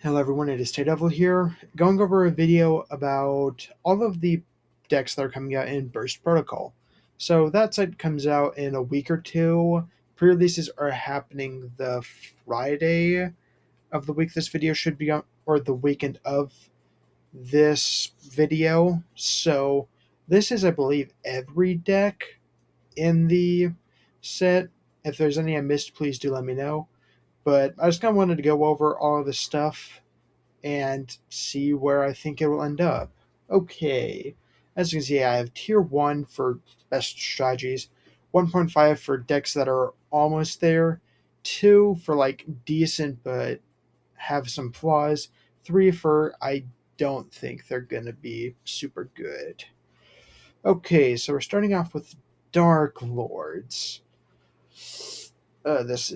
Hello everyone, it is Devil here, going over a video about all of the decks that are coming out in Burst Protocol. So that set comes out in a week or two. Pre-releases are happening the Friday of the week this video should be on, or the weekend of this video. So this is, I believe, every deck in the set. If there's any I missed, please do let me know. But I just kind of wanted to go over all of this stuff and see where I think it will end up. Okay, as you can see, I have tier 1 for best strategies, 1.5 for decks that are almost there, 2 for like decent but have some flaws, 3 for I don't think they're gonna be super good. Okay, so we're starting off with Dark Lords. This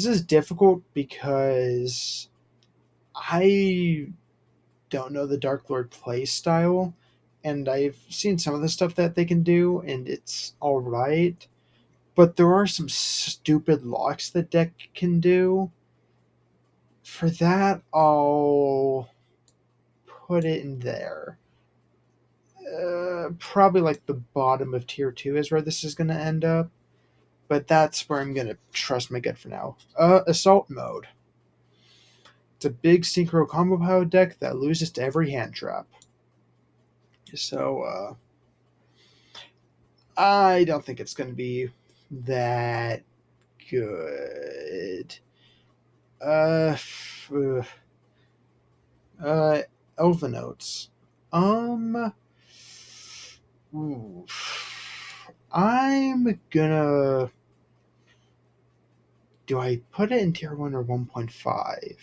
is difficult because I don't know the Dark Lord play style, and I've seen some of the stuff that they can do, and it's alright. But there are some stupid locks the deck can do. For that, I'll put it in there. Probably like the bottom of tier 2 is where this is going to end up. But that's where I'm going to trust my gut for now. Assault Mode. It's a big synchro combo power deck that loses to every hand trap. So, I don't think it's going to be that good. Uh, Elva Notes. Ooh. I'm gonna. Do I put it in tier 1 or 1.5?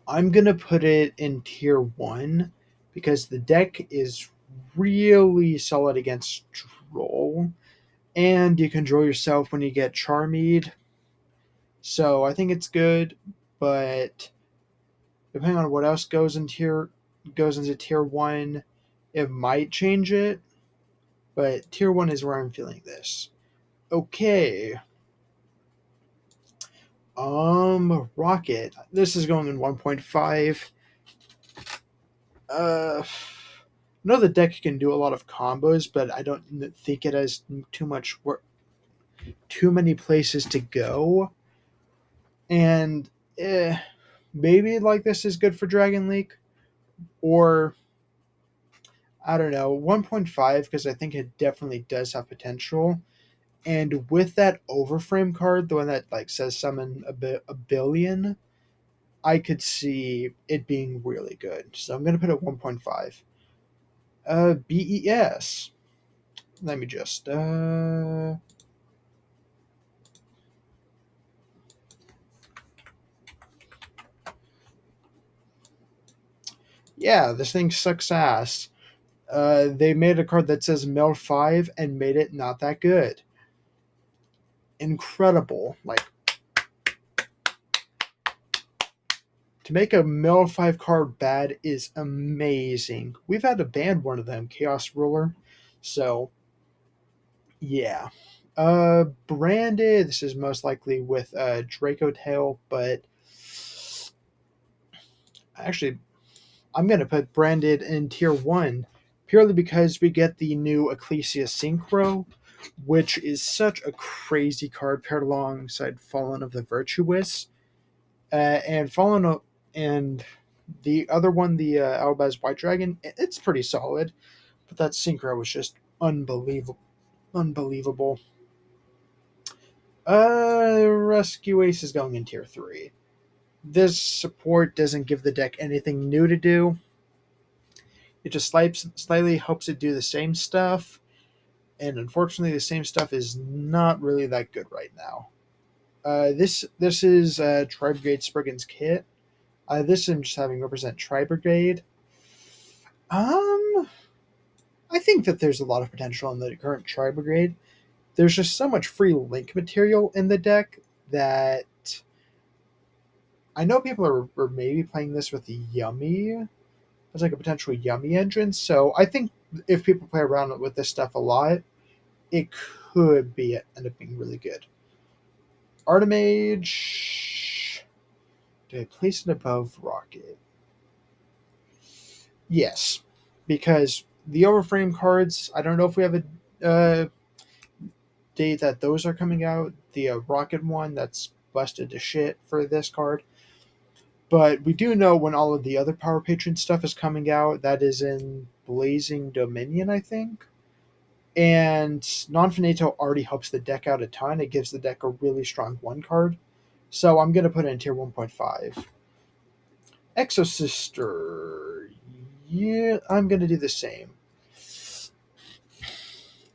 I'm gonna put it in tier 1 because the deck is really solid against Troll, and you can draw yourself when you get Charmead. So I think it's good, but depending on what else goes into tier 1, it might change it. But tier 1 is where I'm feeling this. Okay. Rocket. This is going in 1.5. I know the deck can do a lot of combos, but I don't think it has too many places to go. And maybe like this is good for Dragon League, or I don't know, 1.5 because I think it definitely does have potential. And with that overframe card, the one that like says summon a billion, I could see it being really good. So I'm gonna put it 1.5. BES. Let me just yeah, this thing sucks ass. They made a card that says Mill 5 and made it not that good. Incredible. Like, to make a Mill 5 card bad is amazing. We've had to ban one of them, Chaos Ruler. So, yeah. Branded, this is most likely with Draco Tail, but actually, I'm going to put Branded in tier 1 purely because we get the new Ecclesia Synchro, which is such a crazy card paired alongside Fallen of the Virtuous. And Fallen and the other one, the Albaz White Dragon, it's pretty solid, but that Synchro was just unbelievable. Unbelievable. Rescue Ace is going in tier 3. This support doesn't give the deck anything new to do. It just slightly helps it do the same stuff, and unfortunately, the same stuff is not really that good right now. This is Tri Brigade Spriggan's kit. This I'm just having represent Tri Brigade. I think that there's a lot of potential in the current Tri Brigade. There's just so much free link material in the deck that I know people are maybe playing this with Yummy as like a potential Yummy entrance. So I think if people play around with this stuff a lot, it could end up being really good. Artemage. Did I place it above Rocket? Yes, because the Overframe cards, I don't know if we have a date that those are coming out. The Rocket one, that's busted to shit for this card. But we do know when all of the other Power Patron stuff is coming out. That is in Blazing Dominion, I think. And Non Finito already helps the deck out a ton. It gives the deck a really strong one card. So I'm going to put it in tier 1.5. Exosister. Yeah, I'm going to do the same.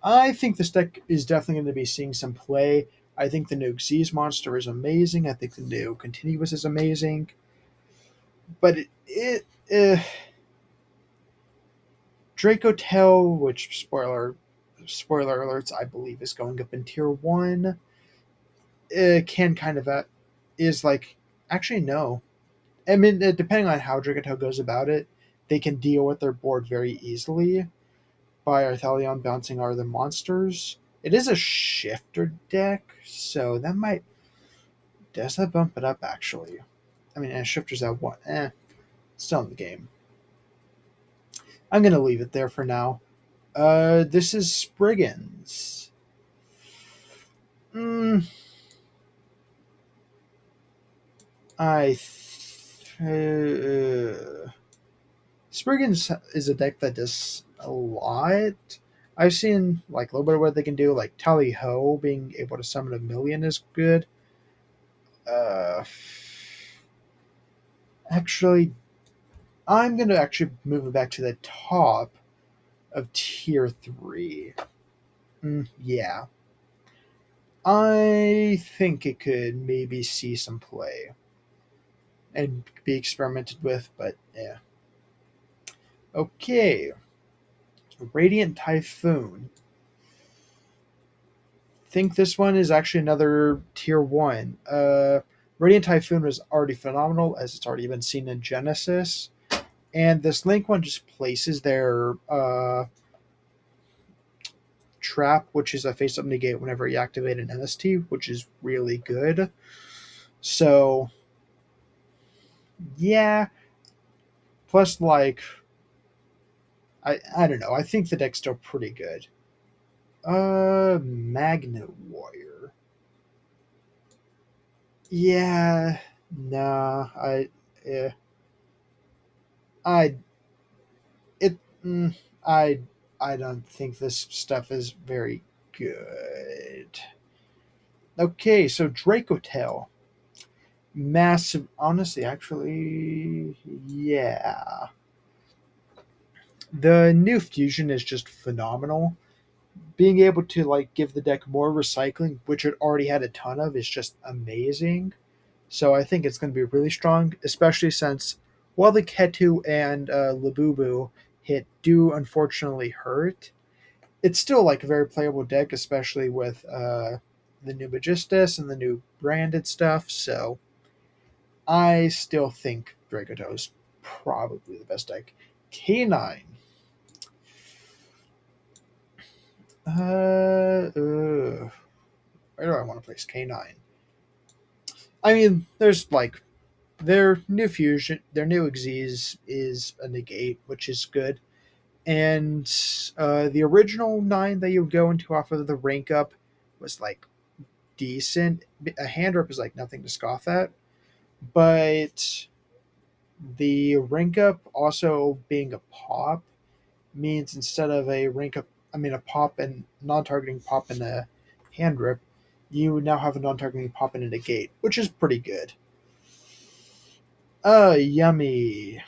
I think this deck is definitely going to be seeing some play. I think the new Xyz monster is amazing. I think the new Continuous is amazing. But Draco Tell, which spoiler alerts, I believe is going up in tier 1, can kind of is like, actually no. I mean, depending on how Draco Tell goes about it, they can deal with their board very easily by Arthelion bouncing other monsters. It is a shifter deck, so that might, does that bump it up actually? I mean, and shifters at one, still in the game. I'm gonna leave it there for now. This is Spriggans. Spriggans is a deck that does a lot. I've seen like a little bit of what they can do, like Tally Ho being able to summon 1,000,000 is good. Actually, I'm gonna actually move it back to the top of tier 3. Yeah, I think it could maybe see some play and be experimented with, but yeah. Okay, Radiant Typhoon. Think this one is actually another tier 1. Radiant Typhoon was already phenomenal, as it's already been seen in Genesis. And this Link one just places their trap, which is a face-up negate whenever you activate an MST, which is really good. So, yeah. Plus, like, I don't know. I think the deck's still pretty good. Magnet Warrior. Yeah, nah, yeah, I, it, I, I don't think this stuff is very good. Okay, so Dracotail. Massive, honestly, actually, yeah. The new fusion is just phenomenal. Being able to like give the deck more recycling, which it already had a ton of, is just amazing. So I think it's going to be really strong, especially since while the Ketu and Labubu hit do unfortunately hurt, it's still like a very playable deck, especially with the new Magistus and the new branded stuff. So I still think Dragoto's probably the best deck. K9. Where do I want to place K9? I mean, there's like their new fusion, their new Xyz is a negate, which is good. And the original 9 that you would go into off of the rank up was like decent. A hand up is like nothing to scoff at. But the rank up also being a pop means instead of a rank up, I mean a pop and non-targeting pop and a hand rip, you now have a non-targeting pop and a negate, which is pretty good. Yummy.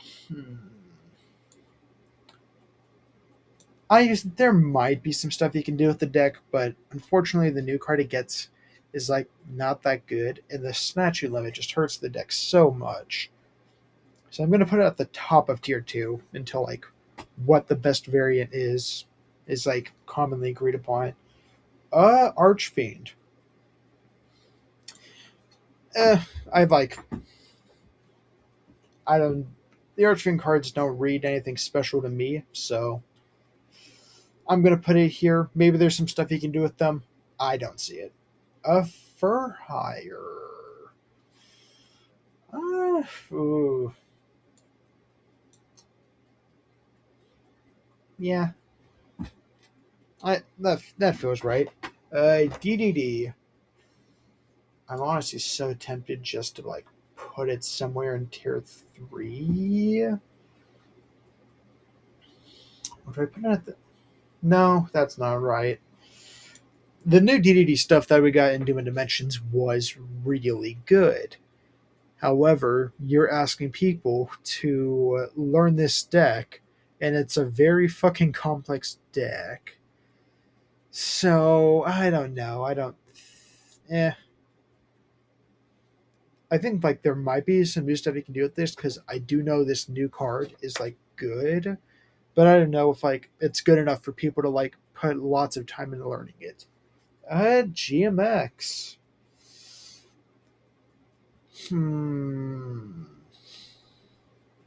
There might be some stuff you can do with the deck, but unfortunately the new card it gets is like not that good, and the snatch limit just hurts the deck so much. So I'm gonna put it at the top of tier 2 until like what the best variant is like commonly agreed upon. Archfiend. I like I don't the Archfiend cards don't read anything special to me, so I'm gonna put it here. Maybe there's some stuff you can do with them. I don't see it. for hire. Ooh. Yeah, that feels right. DDD. I'm honestly so tempted just to like put it somewhere in tier 3. What do I put it at? No, that's not right. The new DDD stuff that we got in Doom Dimensions was really good. However, you're asking people to learn this deck, and it's a very fucking complex deck. So I don't know. I don't. Eh. I think like there might be some new stuff you can do with this because I do know this new card is like good, but I don't know if like it's good enough for people to like put lots of time into learning it. GMX. Hmm.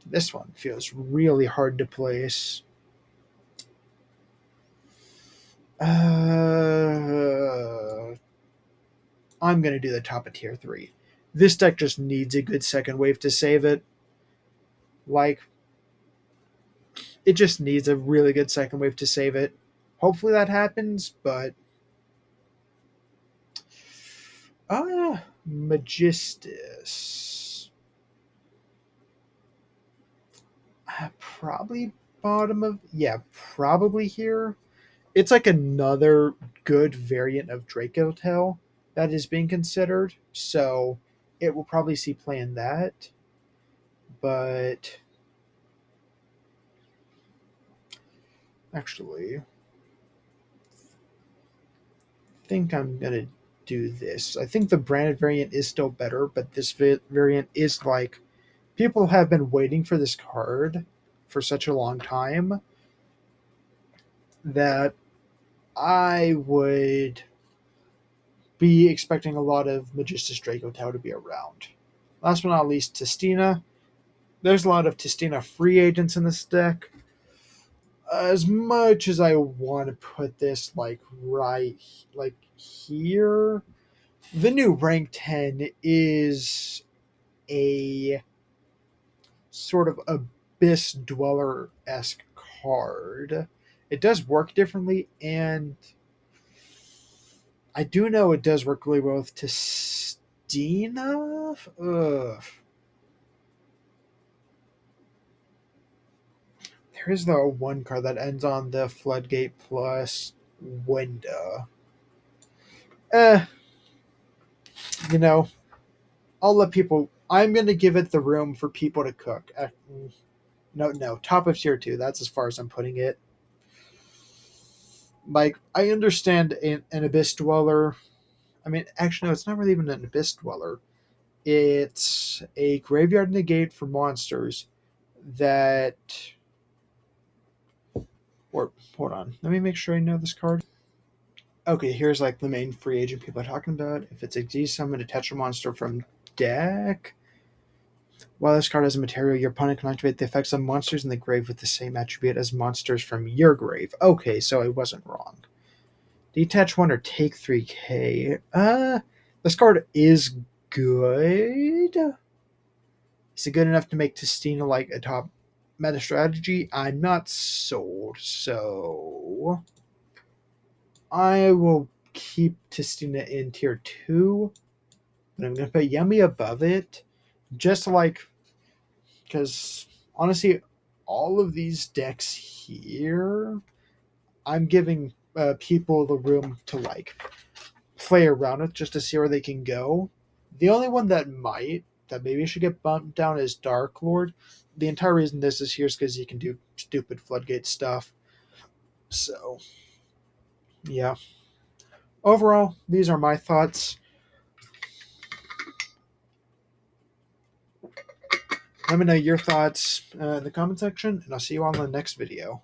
This one feels really hard to place. I'm gonna do the top of tier 3. This deck just needs a good second wave to save it. Like, it just needs a really good second wave to save it. Hopefully that happens, but Magistus. Probably bottom of probably here. It's like another good variant of Draco Tail that is being considered, so it will probably see play in that. But actually, I think I'm gonna do this. I think the branded variant is still better, but this variant is like people have been waiting for this card for such a long time that I would be expecting a lot of Magistus Draco Tau to be around. Last but not least, Tistina. There's a lot of Tistina free agents in this deck. As much as I want to put this like right like here, the new rank 10 is a sort of Abyss Dweller-esque card. It does work differently, and I do know it does work really well with Tistina. Ugh. There is the one card that ends on the Floodgate plus Winda. Eh, you know, I'll let people. I'm going to give it the room for people to cook. No, top of tier 2. That's as far as I'm putting it. Like, I understand an Abyss Dweller. I mean, actually, no, it's not really even an Abyss Dweller. It's a graveyard negate for monsters that. Or, hold on. Let me make sure I know this card. Okay, here's like the main free agent people are talking about. If it's a summon, attach a monster from deck. While this card has a material, your opponent can activate the effects of monsters in the grave with the same attribute as monsters from your grave. Okay, so I wasn't wrong. Detach 1 or take 3k. This card is good. Is it good enough to make Tistina like a top meta strategy? I'm not sold, so I will keep Tistina in tier 2, but I'm going to put Yummy above it, just to like, because honestly, all of these decks here, I'm giving people the room to like play around with just to see where they can go. The only one that maybe should get bumped down is Dark Lord. The entire reason this is here is because he can do stupid Floodgate stuff. So, yeah. Overall, these are my thoughts. Let me know your thoughts in the comment section, and I'll see you on the next video.